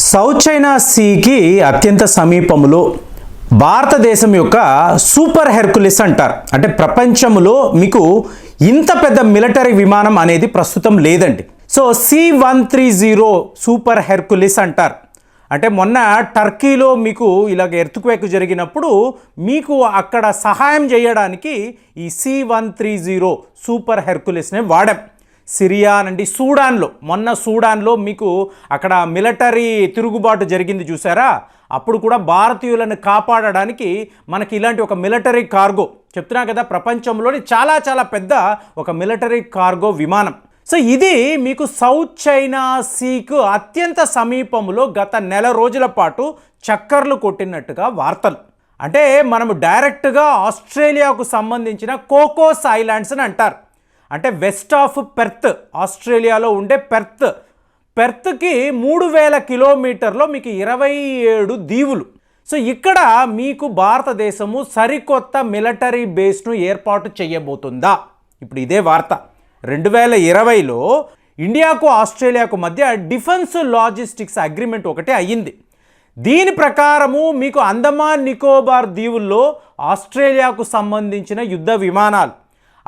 South China సీకి అత్యంత సమీపంలో భారతదేశం యొక్క సూపర్ హెర్కులిస్ అంటారు. అంటే ప్రపంచంలో మీకు ఇంత పెద్ద మిలిటరీ విమానం అనేది ప్రస్తుతం లేదండి. సో C-130 సూపర్ హెర్కులిస్ అంటారు. అంటే మొన్న టర్కీలో మీకు ఇలాగ ఎర్త్క్వేక్ జరిగినప్పుడు మీకు అక్కడ సహాయం చేయడానికి ఈ C-130 సూపర్ హెర్కులిస్నే వాడాం. సిరియా నుండి సూడాన్లో మీకు అక్కడ మిలిటరీ తిరుగుబాటు జరిగింది చూసారా, అప్పుడు కూడా భారతీయులను కాపాడడానికి మనకి ఇలాంటి ఒక మిలిటరీ కార్గో చెప్తున్నా కదా, ప్రపంచంలోని చాలా చాలా పెద్ద ఒక మిలిటరీ కార్గో విమానం. సో ఇది మీకు సౌత్ చైనా సీకు అత్యంత సమీపంలో గత నెల రోజుల పాటు చక్కర్లు కొట్టినట్టుగా వార్తలు. అంటే మనము డైరెక్ట్గా ఆస్ట్రేలియాకు సంబంధించిన కోకోస్ ఐలాండ్స్ అని అంటారు. అంటే వెస్ట్ ఆఫ్ పెర్త్, ఆస్ట్రేలియాలో ఉండే పెర్త్కి 3000 కిలోమీటర్లో మీకు 27 దీవులు. సో ఇక్కడ మీకు భారతదేశము సరికొత్త మిలిటరీ బేస్ను ఏర్పాటు చేయబోతుందా? ఇప్పుడు ఇదే వార్త. 2020లో ఇండియాకు ఆస్ట్రేలియాకు మధ్య డిఫెన్స్ లాజిస్టిక్స్ అగ్రిమెంట్ ఒకటి అయ్యింది. దీని ప్రకారము మీకు అండమాన్ నికోబార్ దీవుల్లో ఆస్ట్రేలియాకు సంబంధించిన యుద్ధ విమానాలు,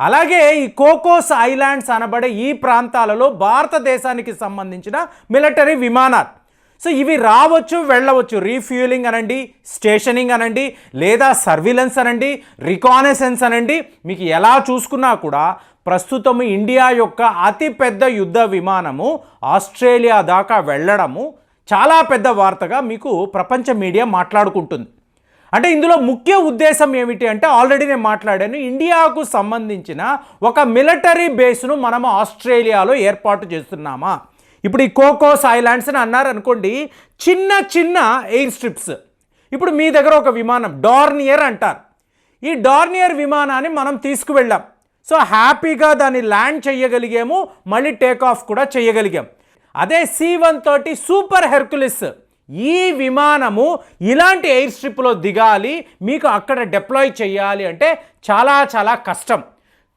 అలాగే ఈ కోకోస్ ఐలాండ్స్ అనబడే ఈ ప్రాంతాలలో భారతదేశానికి సంబంధించిన మిలిటరీ విమానాలు. సో ఇవి రావచ్చు వెళ్ళవచ్చు, రీఫ్యూయలింగ్ అనండి, స్టేషనింగ్ అనండి, లేదా సర్విలెన్స్ అనండి, రికానెసెన్స్ అనండి, మీకు ఎలా చూసుకున్నా కూడా ప్రస్తుతం ఇండియా యొక్క అతిపెద్ద యుద్ధ విమానము ఆస్ట్రేలియా దాకా వెళ్ళడము చాలా పెద్ద వార్తగా మీకు ప్రపంచ మీడియా మాట్లాడుకుంటుంది. అంటే ఇందులో ముఖ్య ఉద్దేశం ఏమిటి అంటే, ఆల్రెడీ నేను మాట్లాడాను, ఇండియాకు సంబంధించిన ఒక మిలిటరీ బేస్ను మనము ఆస్ట్రేలియాలో ఏర్పాటు చేస్తున్నామా. ఇప్పుడు ఈ కోకోస్ ఐలాండ్స్ అని అన్నారు అనుకోండి, చిన్న చిన్న ఎయిర్ స్ట్రిప్స్. ఇప్పుడు మీ దగ్గర ఒక విమానం డార్నియర్ అంటారు, ఈ డార్నియర్ విమానాన్ని మనం తీసుకువెళ్ళాం. సో హ్యాపీగా దాన్ని ల్యాండ్ చేయగలిగాము, మళ్ళీ టేక్ ఆఫ్ కూడా చేయగలిగాం. అదే C-130 సూపర్ హెర్కులిస్, ఈ విమానము ఇలాంటి ఎయిర్ స్ట్రిప్లో దిగాలి, మీకు అక్కడ డిప్లాయ్ చేయాలి అంటే చాలా చాలా కష్టం.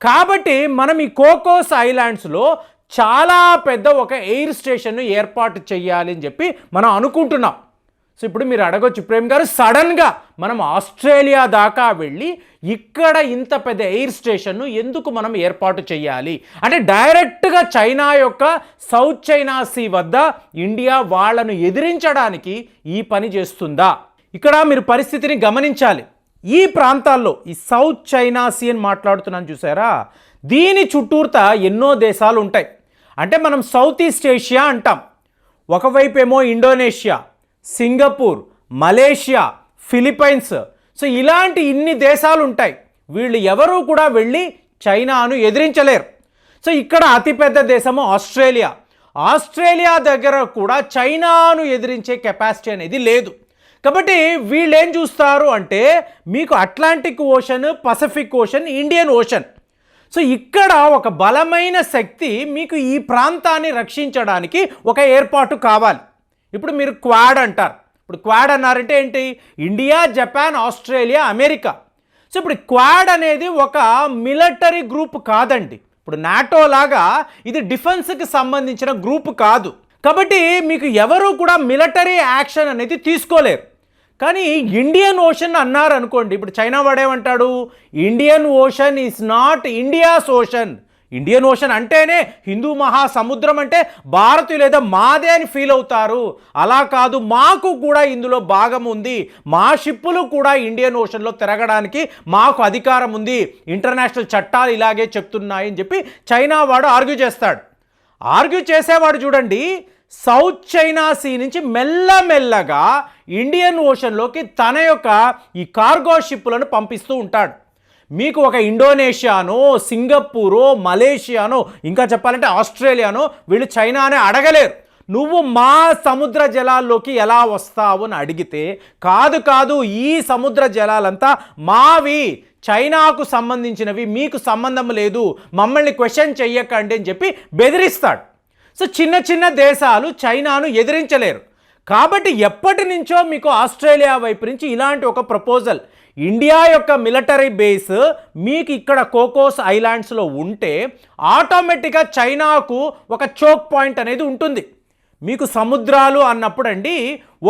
కాబట్టి మనం ఈ కోకోస్ ఐలాండ్స్లో చాలా పెద్ద ఒక ఎయిర్ స్టేషన్ను ఏర్పాటు చేయాలి అని చెప్పి మనం అనుకుంటున్నాం. సో ఇప్పుడు మీరు అడగొచ్చు, ప్రేమ్ గారు సడన్గా మనం ఆస్ట్రేలియా దాకా వెళ్ళి ఇక్కడ ఇంత పెద్ద ఎయిర్ స్టేషన్ను ఎందుకు మనం ఏర్పాటు చేయాలి అంటే, డైరెక్ట్గా చైనా యొక్క సౌత్ చైనా సీ వద్ద ఇండియా వాళ్ళను ఎదిరించడానికి ఈ పని చేస్తుందా? ఇక్కడ మీరు పరిస్థితిని గమనించాలి. ఈ ప్రాంతాల్లో ఈ సౌత్ చైనా సీ అని మాట్లాడుతున్నాను చూసారా, దీని చుట్టూర్త ఎన్నో దేశాలు ఉంటాయి. అంటే మనం సౌత్ ఈస్ట్ ఏషియా అంటాం. ఒకవైపు ఏమో Indonesia, Singapore, Malaysia, Philippines. So ఇలాంటి ఇన్ని దేశాలు ఉంటాయి. వీళ్ళు ఎవరూ కూడా వెళ్ళి చైనాను ఎదిరించలేరు. సో ఇక్కడ అతిపెద్ద దేశము ఆస్ట్రేలియా దగ్గర కూడా చైనాను ఎదిరించే కెపాసిటీ అనేది లేదు. కాబట్టి వీళ్ళు ఏం చూస్తారు అంటే, మీకు Atlantic ocean, Pacific ocean, Indian ocean. So ఇక్కడ ఒక బలమైన శక్తి మీకు ఈ ప్రాంతాన్ని రక్షించడానికి ఒక ఏర్పాటు కావాలి. ఇప్పుడు మీరు క్వాడ్ అంటారు. ఇప్పుడు క్వాడ్ అన్నారంటే ఏంటి? India, Japan, Australia, America. So ఇప్పుడు క్వాడ్ అనేది ఒక మిలిటరీ గ్రూప్ కాదండి. ఇప్పుడు నాటో లాగా ఇది డిఫెన్స్కి సంబంధించిన గ్రూప్ కాదు. కాబట్టి మీకు ఎవరు కూడా మిలిటరీ యాక్షన్ అనేది తీసుకోలేరు. కానీ ఇండియన్ ఓషన్ అన్నారు అనుకోండి, ఇప్పుడు చైనా వాడేమంటాడు, Indian ocean is not India's ocean. Indian ocean అంటేనే హిందూ మహాసముద్రం అంటే భారతీయులు ఏదో మాదే అని ఫీల్ అవుతారు. అలా కాదు, మాకు కూడా ఇందులో భాగం ఉంది, మా షిప్పులు కూడా ఇండియన్ ఓషన్లో తిరగడానికి మాకు అధికారం ఉంది, ఇంటర్నేషనల్ చట్టాలు ఇలాగే చెప్తున్నాయి అని చెప్పి చైనా వాడు ఆర్గ్యూ చేసేవాడు చూడండి, సౌత్ చైనా సీ నుంచి మెల్లమెల్లగా ఇండియన్ ఓషన్లోకి తన యొక్క ఈ కార్గో షిప్పులను పంపిస్తూ ఉంటాడు. మీకు ఒక ఇండోనేషియానో, సింగపూరో, మలేషియానో, ఇంకా చెప్పాలంటే ఆస్ట్రేలియానో వీళ్ళు చైనానే అడగలేరు, నువ్వు మా సముద్ర జలాల్లోకి ఎలా వస్తావు అని అడిగితే, కాదు ఈ సముద్ర జలాలంతా మావి, చైనాకు సంబంధించినవి, మీకు సంబంధం లేదు, మమ్మల్ని క్వశ్చన్ చెయ్యకండి అని చెప్పి బెదిరిస్తాడు. సో చిన్న చిన్న దేశాలు చైనాను ఎదిరించలేరు. కాబట్టి ఎప్పటి నుంచో మీకు ఆస్ట్రేలియా వైపు నుంచి ఇలాంటి ఒక ప్రపోజల్, ఇండియా యొక్క మిలిటరీ బేస్ మీకు ఇక్కడ కోకోస్ ఐలాండ్స్లో ఉంటే ఆటోమేటిక్గా చైనాకు ఒక చోక్ పాయింట్ అనేది ఉంటుంది. మీకు సముద్రాలు అన్నప్పుడు అండి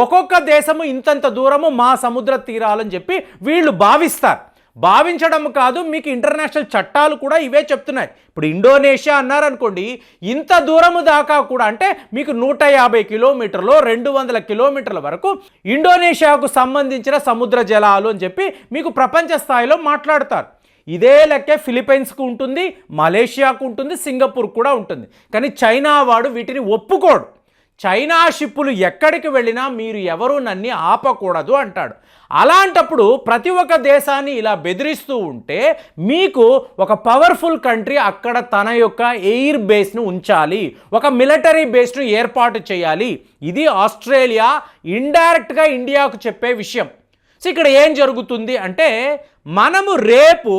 ఒక్కొక్క దేశము ఇంతంత దూరము మా సముద్ర తీరాలని చెప్పి వీళ్ళు భావిస్తారు. భావించడం కాదు, మీకు ఇంటర్నేషనల్ చట్టాలు కూడా ఇవే చెప్తున్నాయి. ఇప్పుడు ఇండోనేషియా అన్నారనుకోండి, ఇంత దూరము దాకా కూడా అంటే మీకు 150 కిలోమీటర్లు 200 కిలోమీటర్ల వరకు ఇండోనేషియాకు సంబంధించిన సముద్ర జలాలు అని చెప్పి మీకు ప్రపంచ స్థాయిలో మాట్లాడతారు. ఇదే లెక్కే ఫిలిప్పైన్స్కు ఉంటుంది, మలేషియాకు ఉంటుంది, సింగపూర్ కూడా ఉంటుంది. కానీ చైనా వాడు వీటిని ఒప్పుకోడు. చైనా షిప్పులు ఎక్కడికి వెళ్ళినా మీరు ఎవరు నన్ను ఆపకూడదు అంటాడు. అలాంటప్పుడు ప్రతి ఒక్క దేశాన్ని ఇలా బెదిరిస్తూ ఉంటే మీకు ఒక పవర్ఫుల్ కంట్రీ అక్కడ తన యొక్క ఎయిర్ బేస్ను ఉంచాలి, ఒక మిలిటరీ బేస్ను ఏర్పాటు చేయాలి. ఇది ఆస్ట్రేలియా ఇండైరెక్ట్గా ఇండియాకు చెప్పే విషయం. సో ఇక్కడ ఏం జరుగుతుంది అంటే మనము రేపు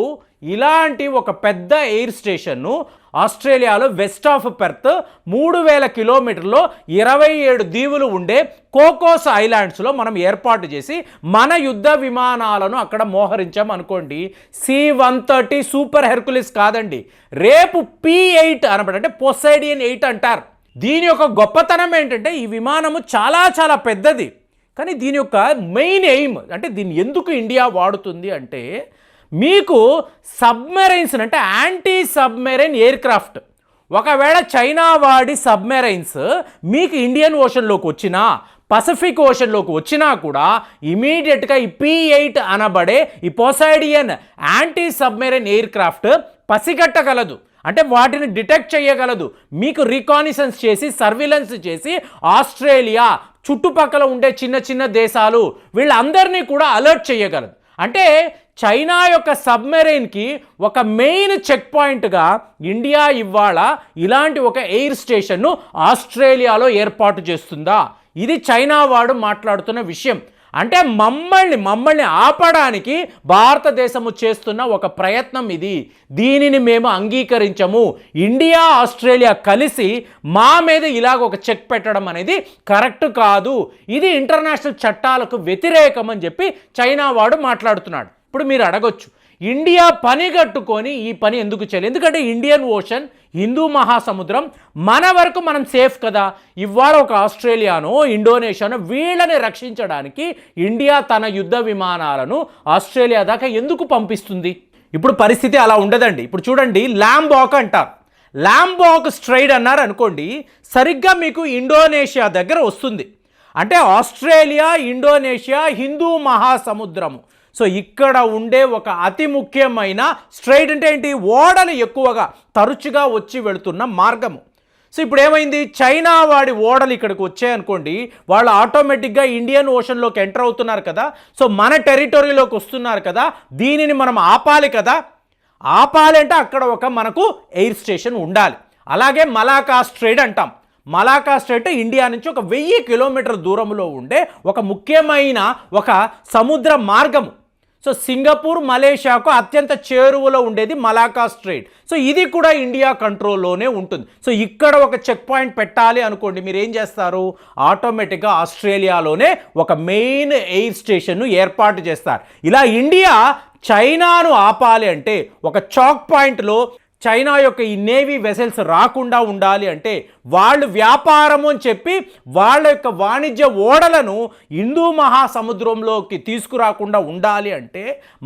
ఇలాంటి ఒక పెద్ద ఎయిర్ స్టేషన్ను ఆస్ట్రేలియాలో వెస్ట్ ఆఫ్ పెర్త్ 3000 కిలోమీటర్లో 27 దీవులు ఉండే కోకోస్ ఐలాండ్స్లో మనం ఏర్పాటు చేసి మన యుద్ధ విమానాలను అక్కడ మోహరించాం అనుకోండి. C-130 సూపర్ హెర్కులిస్ కాదండి, రేపు P-8 అనమాట, అంటే పొసైడియన్ 8 అంటారు. దీని యొక్క గొప్పతనం ఏంటంటే ఈ విమానము చాలా చాలా పెద్దది. కానీ దీని యొక్క మెయిన్ ఎయిమ్ అంటే దీన్ని ఎందుకు ఇండియా వాడుతుంది అంటే మీకు సబ్మెరైన్స్ అంటే యాంటీ సబ్మెరైన్ ఎయిర్ క్రాఫ్ట్, ఒకవేళ చైనా వాడి సబ్మెరైన్స్ మీకు ఇండియన్ ఓషన్లోకి వచ్చినా పసిఫిక్ ఓషన్లోకి వచ్చినా కూడా ఇమీడియట్గా ఈ P-8 అనబడే ఈ పొసైడియన్ యాంటీ సబ్మెరైన్ ఎయిర్ క్రాఫ్ట్ పసిగట్టగలదు. అంటే వాటిని డిటెక్ట్ చేయగలదు. మీకు రికానిసెన్స్ చేసి సర్విలెన్స్ చేసి ఆస్ట్రేలియా చుట్టుపక్కల ఉండే చిన్న చిన్న దేశాలు వీళ్ళందరినీ కూడా అలర్ట్ చేయగలదు. అంటే చైనా యొక్క సబ్మెరైన్కి ఒక మెయిన్ చెక్ పాయింట్గా ఇండియా ఇవాళ ఇలాంటి ఒక ఎయిర్ స్టేషన్ను ఆస్ట్రేలియాలో ఏర్పాటు చేస్తుందా? ఇది చైనా వాడు మాట్లాడుతున్న విషయం. అంటే మమ్మల్ని ఆపడానికి భారతదేశము చేస్తున్న ఒక ప్రయత్నం ఇది. దీనిని మేము అంగీకరించము. ఇండియా ఆస్ట్రేలియా కలిసి మా మీద ఇలాగ ఒక చెక్ పెట్టడం అనేది కరెక్ట్ కాదు, ఇది ఇంటర్నేషనల్ చట్టాలకు వ్యతిరేకం అని చెప్పి చైనా వాడు మాట్లాడుతున్నాడు. ఇప్పుడు మీరు అడగొచ్చు, ఇండియా పని కట్టుకొని ఈ పని ఎందుకు చేయలేదు? ఎందుకంటే ఇండియన్ ఓషన్, హిందూ మహాసముద్రం మన వరకు మనం సేఫ్ కదా. ఇవాళ ఒక ఆస్ట్రేలియానో ఇండోనేషియానో వీళ్ళని రక్షించడానికి ఇండియా తన యుద్ధ విమానాలను ఆస్ట్రేలియా దాకా ఎందుకు పంపిస్తుంది? ఇప్పుడు పరిస్థితి అలా ఉండదండి. ఇప్పుడు చూడండి, లాంబాక్ అంటారు, లాంబాక్ స్ట్రైడ్ అన్నారు అనుకోండి, సరిగ్గా మీకు ఇండోనేషియా దగ్గర వస్తుంది. అంటే ఆస్ట్రేలియా ఇండోనేషియా హిందూ మహాసముద్రము. సో ఇక్కడ ఉండే ఒక అతి ముఖ్యమైన స్ట్రైట్ అంటే ఏంటి, ఓడలు ఎక్కువగా తరచుగా వచ్చి వెళుతున్న మార్గము. సో ఇప్పుడు ఏమైంది, చైనా వాడి ఓడలు ఇక్కడికి వచ్చాయనుకోండి, వాళ్ళు ఆటోమేటిక్గా ఇండియన్ ఓషన్లోకి ఎంటర్ అవుతున్నారు కదా. సో మన టెరిటరీలోకి వస్తున్నారు కదా, దీనిని మనం ఆపాలి కదా. ఆపాలి అంటే అక్కడ ఒక మనకు ఎయిర్ స్టేషన్ ఉండాలి. అలాగే మలాకా స్ట్రైట్ అంటాం. మలాకా స్ట్రైట్ ఇండియా నుంచి ఒక 1000 కిలోమీటర్ల దూరంలో ఉండే ఒక ముఖ్యమైన ఒక సముద్ర మార్గము. సో సింగపూర్ మలేషియాకు అత్యంత చేరువలో ఉండేది మలాకా స్ట్రైట్. సో ఇది కూడా ఇండియా కంట్రోల్లోనే ఉంటుంది. సో ఇక్కడ ఒక చెక్ పాయింట్ పెట్టాలి అనుకోండి, మీరు ఏం చేస్తారు, ఆటోమేటిక్గా ఆస్ట్రేలియాలోనే ఒక మెయిన్ ఎయిర్ స్టేషన్ను ఏర్పాటు చేస్తారు. ఇలా ఇండియా చైనాను ఆపాలి అంటే ఒక చాక్ పాయింట్లో చైనా యొక్క ఈ నేవీ వెసల్స్ రాకుండా ఉండాలి అంటే వాళ్ళు వ్యాపారము అని చెప్పి వాళ్ళ యొక్క వాణిజ్య ఓడలను హిందూ మహాసముద్రంలోకి తీసుకురాకుండా ఉండాలి అంటే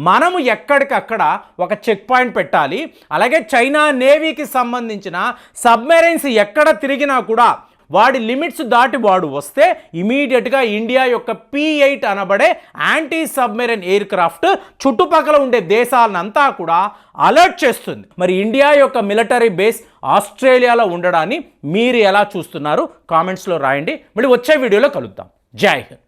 మనము ఎక్కడికక్కడ ఒక చెక్ పాయింట్ పెట్టాలి. అలాగే చైనా నేవీకి సంబంధించిన సబ్మెరైన్స్ ఎక్కడ తిరిగినా కూడా వాడి లిమిట్స్ దాటి వాడు వస్తే ఇమీడియట్గా ఇండియా యొక్క P-8 అనబడే యాంటీ సబ్మెరైన్ ఎయిర్ క్రాఫ్ట్ చుట్టుపక్కల ఉండే దేశాలనంతా కూడా అలర్ట్ చేస్తుంది. మరి ఇండియా యొక్క మిలిటరీ బేస్ ఆస్ట్రేలియాలో ఉండడాన్ని మీరు ఎలా చూస్తున్నారు? కామెంట్స్లో రాయండి. మళ్ళీ వచ్చే వీడియోలో కలుద్దాం. జై హింద్.